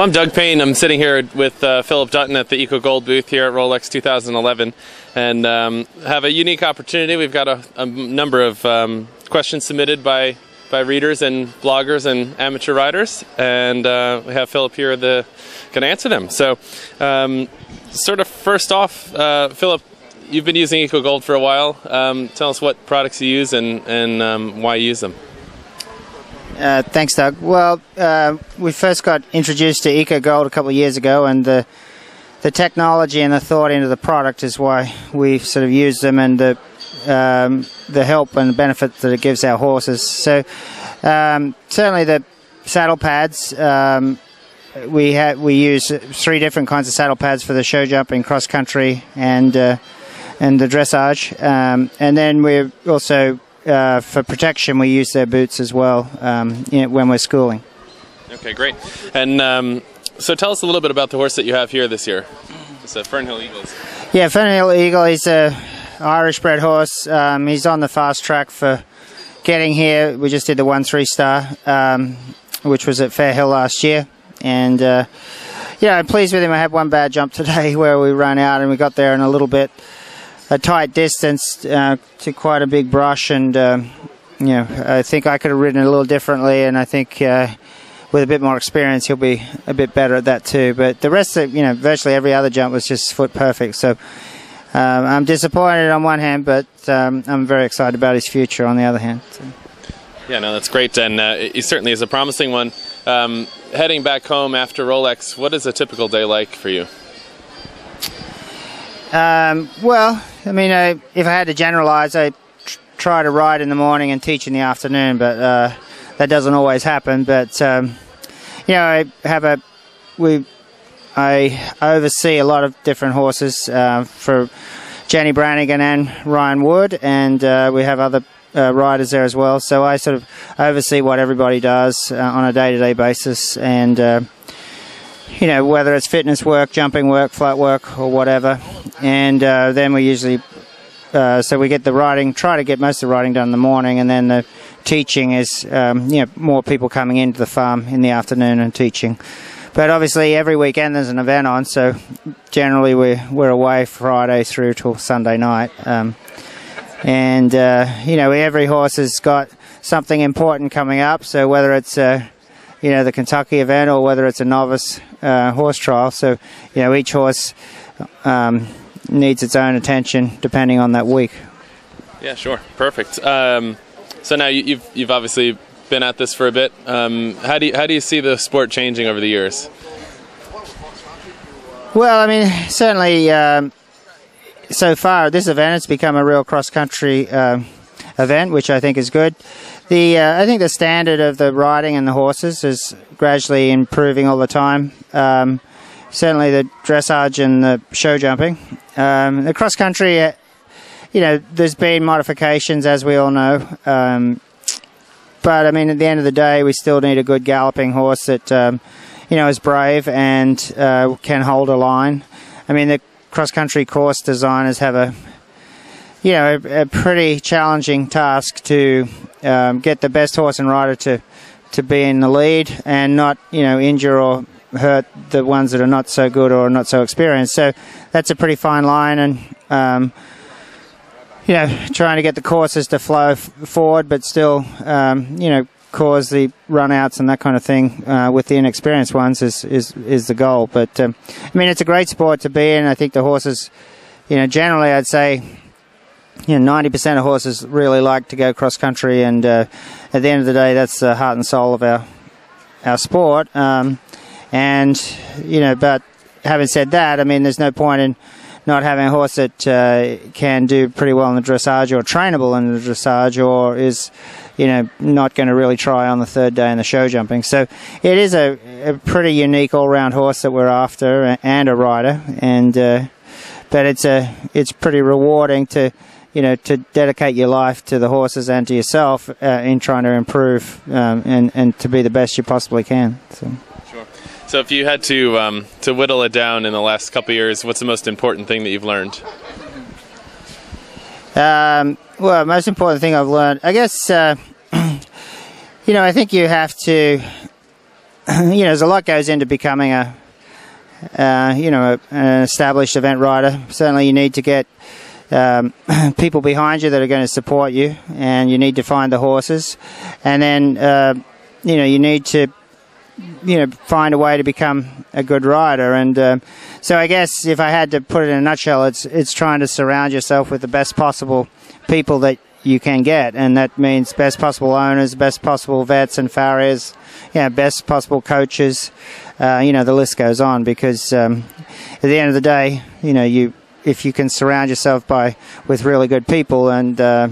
Well, I'm Doug Payne. I'm sitting here with Phillip Dutton at the Ecogold booth here at Rolex 2011, and have a unique opportunity. We've got a number of questions submitted by readers and bloggers and amateur riders, and we have Phillip here going to answer them. So, sort of first off, Phillip, you've been using Ecogold for a while. Tell us what products you use and why you use them. Thanks, Doug. Well, we first got introduced to Ecogold a couple of years ago, and the technology and the thought into the product is why we sort of use them, and the help and benefit that it gives our horses. So certainly the saddle pads, we use 3 different kinds of saddle pads for the show jumping, cross country, and the dressage, and then we're also for protection, we use their boots as well when we're schooling. Okay, great. And so tell us a little bit about the horse that you have here this year. It's a Fernhill Eagles. Yeah, Fernhill Eagle, he's a Irish-bred horse. He's on the fast track for getting here. We just did the 1-3 star, which was at Fairhill last year. And, yeah, I'm pleased with him. I had one bad jump today where we ran out and we got there in a tight distance to quite a big brush, and you know, I think I could have ridden it a little differently, and I think with a bit more experience he'll be a bit better at that too. But the rest of, you know, virtually every other jump was just foot perfect. So I'm disappointed on one hand, but I'm very excited about his future on the other hand. So. Yeah, no, that's great, and he certainly is a promising one. Heading back home after Rolex, what is a typical day like for you? Well, I mean, if I had to generalize, I try to ride in the morning and teach in the afternoon, but that doesn't always happen. But you know, I oversee a lot of different horses for Jenny Brannigan and Ryan Wood, and we have other riders there as well. So I sort of oversee what everybody does on a day-to-day basis, and you know, whether it's fitness work, jumping work, flat work, or whatever. And then we usually, so we get the riding, try to get most of the riding done in the morning, and then the teaching is, you know, more people coming into the farm in the afternoon and teaching. But obviously every weekend there's an event on, so generally we're away Friday through till Sunday night. And, you know, every horse has got something important coming up, so whether it's you know, the Kentucky event or whether it's a novice horse trial. So, you know, each horse needs its own attention depending on that week. Yeah, sure. Perfect. So now you've obviously been at this for a bit. How do you see the sport changing over the years? Well, I mean, certainly so far this event has become a real cross-country event, which I think is good. I think the standard of the riding and the horses is gradually improving all the time. Certainly the dressage and the show jumping. The cross country, you know, there's been modifications, as we all know. But I mean, at the end of the day, we still need a good galloping horse that you know, is brave and can hold a line. I mean, the cross country course designers have a pretty challenging task to get the best horse and rider to be in the lead and not, you know, injure or hurt the ones that are not so good or not so experienced. So that's a pretty fine line, and you know, trying to get the courses to flow forward but still you know, cause the run-outs and that kind of thing with the inexperienced ones is the goal. But I mean, it's a great sport to be in. I think the horses, you know, generally I'd say, you know, 90% of horses really like to go cross country, and at the end of the day, that's the heart and soul of our sport. And you know, but having said that, I mean, there's no point in not having a horse that can do pretty well in the dressage, or trainable in the dressage, or is, you know, not going to really try on the third day in the show jumping. So it is a pretty unique all-round horse that we're after, and a rider, and but it's pretty rewarding to, you know, to dedicate your life to the horses and to yourself in trying to improve and to be the best you possibly can. So. Sure. So if you had to whittle it down in the last couple of years, what's the most important thing that you've learned? Well, most important thing I've learned, I guess, you know, I think you have to there's a lot goes into becoming an established event rider. Certainly you need to get people behind you that are going to support you, and you need to find the horses, and then you need to find a way to become a good rider. And so I guess if I had to put it in a nutshell, it's trying to surround yourself with the best possible people that you can get, and that means best possible owners, best possible vets and farriers, best possible coaches. The list goes on, because at the end of the day, if you can surround yourself with really good people and that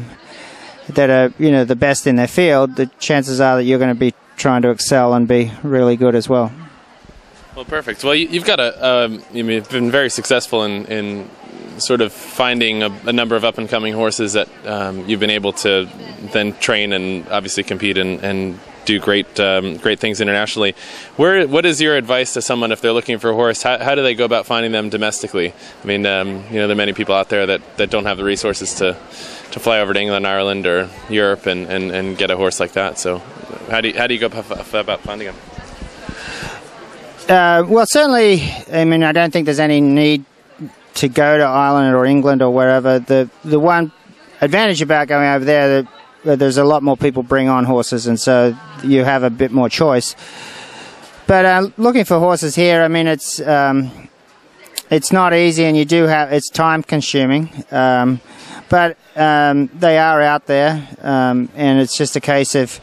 are the best in their field, the chances are that you're going to be trying to excel and be really good as well. Well, perfect. Well, you've got you've been very successful in sort of finding a number of up-and-coming horses that you've been able to then train and obviously compete and do great things internationally. What is your advice to someone if they're looking for a horse? How do they go about finding them domestically? I mean, there are many people out there that don't have the resources to fly over to England, Ireland, or Europe and get a horse like that. So how do you go about finding them? Well, certainly, I don't think there's any need to go to Ireland or England or wherever. The one advantage about going over there, there's a lot more people bring on horses, and so you have a bit more choice. But looking for horses here, it's not easy, and it's time consuming. But they are out there, and it's just a case of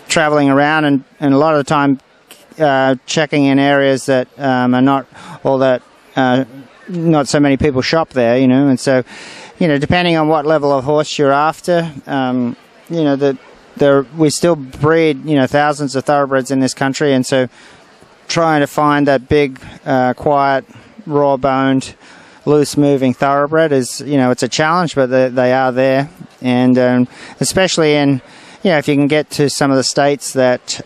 traveling around and a lot of the time checking in areas that are not all that not so many people shop there, and so depending on what level of horse you're after, we still breed thousands of thoroughbreds in this country, and so trying to find that big quiet raw boned loose moving thoroughbred is it's a challenge, but they are there. And especially in if you can get to some of the states that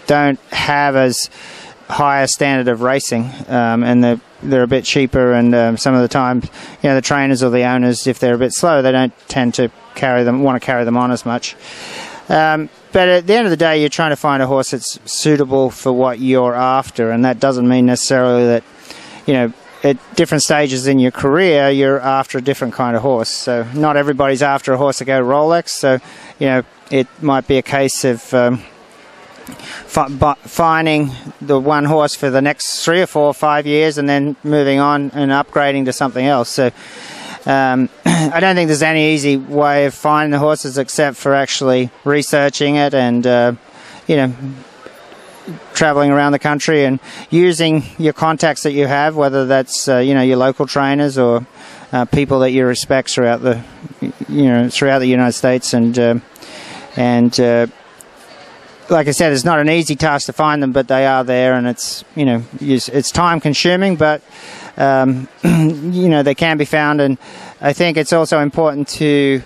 don't have as high a standard of racing, and they're a bit cheaper, and some of the time the trainers or the owners, if they're a bit slow, they don't tend to want to carry them on as much. But at the end of the day, you're trying to find a horse that's suitable for what you're after, and that doesn't mean necessarily that at different stages in your career you're after a different kind of horse. So not everybody's after a horse to go Rolex, so it might be a case of finding the one horse for the next 3 or 4 or 5 years and then moving on and upgrading to something else. So I don't think there's any easy way of finding the horses except for actually researching it and traveling around the country and using your contacts that you have, whether that's your local trainers or people that you respect throughout the United States. And like I said, it's not an easy task to find them, but they are there, and it's it's time consuming, but they can be found. And I think it's also important to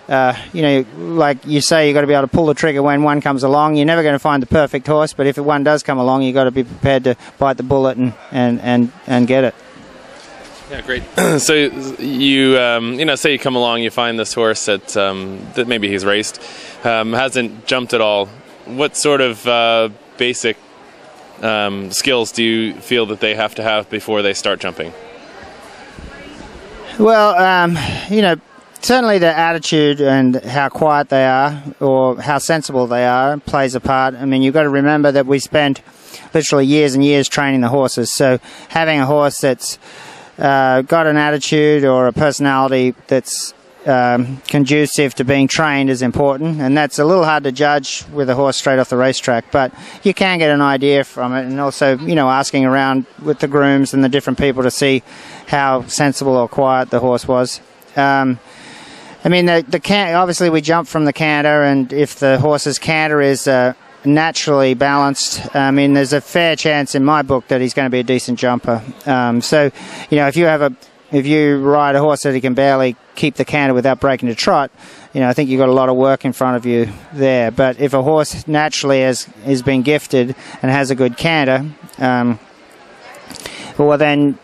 like you say, you've got to be able to pull the trigger when one comes along. You're never going to find the perfect horse, but if one does come along, you've got to be prepared to bite the bullet and get it. Yeah, great. So you say you come along, you find this horse that maybe he's raced, hasn't jumped at all. What sort of basic skills do you feel that they have to have before they start jumping? Well, certainly their attitude and how quiet they are or how sensible they are plays a part. You've got to remember that we spent literally years and years training the horses. So having a horse that's got an attitude or a personality that's conducive to being trained is important, and that's a little hard to judge with a horse straight off the racetrack, but you can get an idea from it, and also asking around with the grooms and the different people to see how sensible or quiet the horse was. Obviously we jump from the canter, and if the horse's canter is naturally balanced, there's a fair chance in my book that he's going to be a decent jumper. So if you ride a horse that he can barely keep the canter without breaking a trot, I think you've got a lot of work in front of you there. But if a horse naturally is being gifted and has a good canter, well then,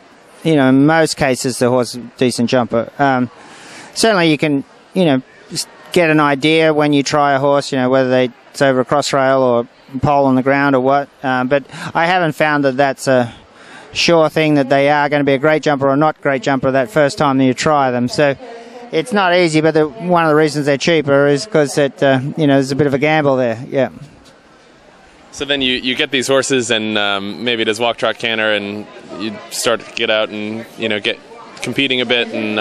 in most cases the horse is a decent jumper. Certainly you can, just get an idea when you try a horse, whether they it's over a cross rail or pole on the ground or what. But I haven't found that that's a sure thing that they are going to be a great jumper or not great jumper that first time that you try them. So it's not easy, but one of the reasons they're cheaper is because there's a bit of a gamble there. Yeah. So then you get these horses, and maybe it is walk, trot, canter, and you start to get out and get competing a bit. And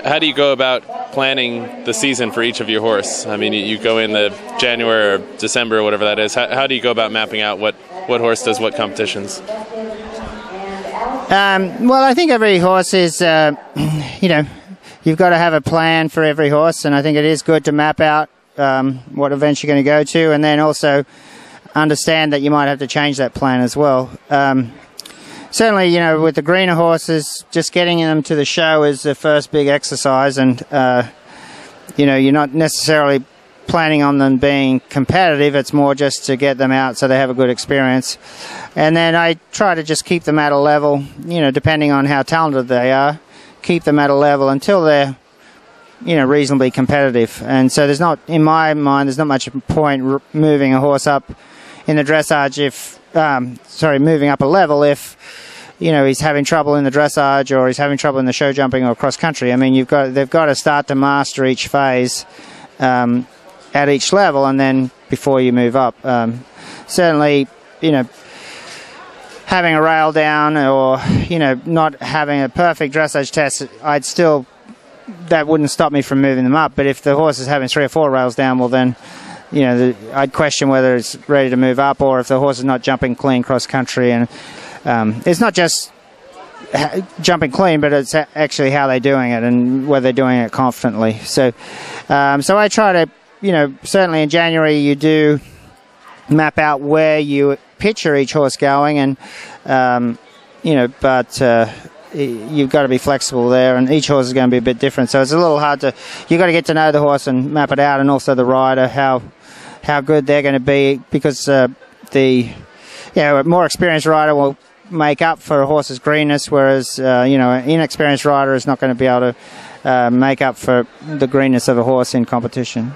how do you go about planning the season for each of your horse? I mean, you go in the January or December or whatever that is. How do you go about mapping out what horse does what competitions? Well, I think every horse is, you've got to have a plan for every horse, and I think it is good to map out what events you're going to go to, and then also understand that you might have to change that plan as well. Certainly, with the greener horses, just getting them to the show is the first big exercise, and you're not necessarily planning on them being competitive. It's more just to get them out so they have a good experience. And then I try to just keep them at a level, depending on how talented they are, keep them at a level until they're reasonably competitive. And so in my mind, there's not much point moving a horse up in the dressage moving up a level if he's having trouble in the dressage or he's having trouble in the show jumping or cross country. I mean, they've got to start to master each phase at each level, and then before you move up. Certainly, having a rail down or not having a perfect dressage test, that wouldn't stop me from moving them up. But if the horse is having 3 or 4 rails down, well then I'd question whether it's ready to move up, or if the horse is not jumping clean cross country. And it's not just jumping clean, but it's actually how they're doing it and whether they're doing it confidently. So I try to, certainly in January you do map out where you picture each horse going, and but you've got to be flexible there, and each horse is going to be a bit different. So it's a little hard you've got to get to know the horse and map it out, and also the rider, how good they're going to be, because a more experienced rider will make up for a horse's greenness, whereas an inexperienced rider is not going to be able to make up for the greenness of a horse in competition.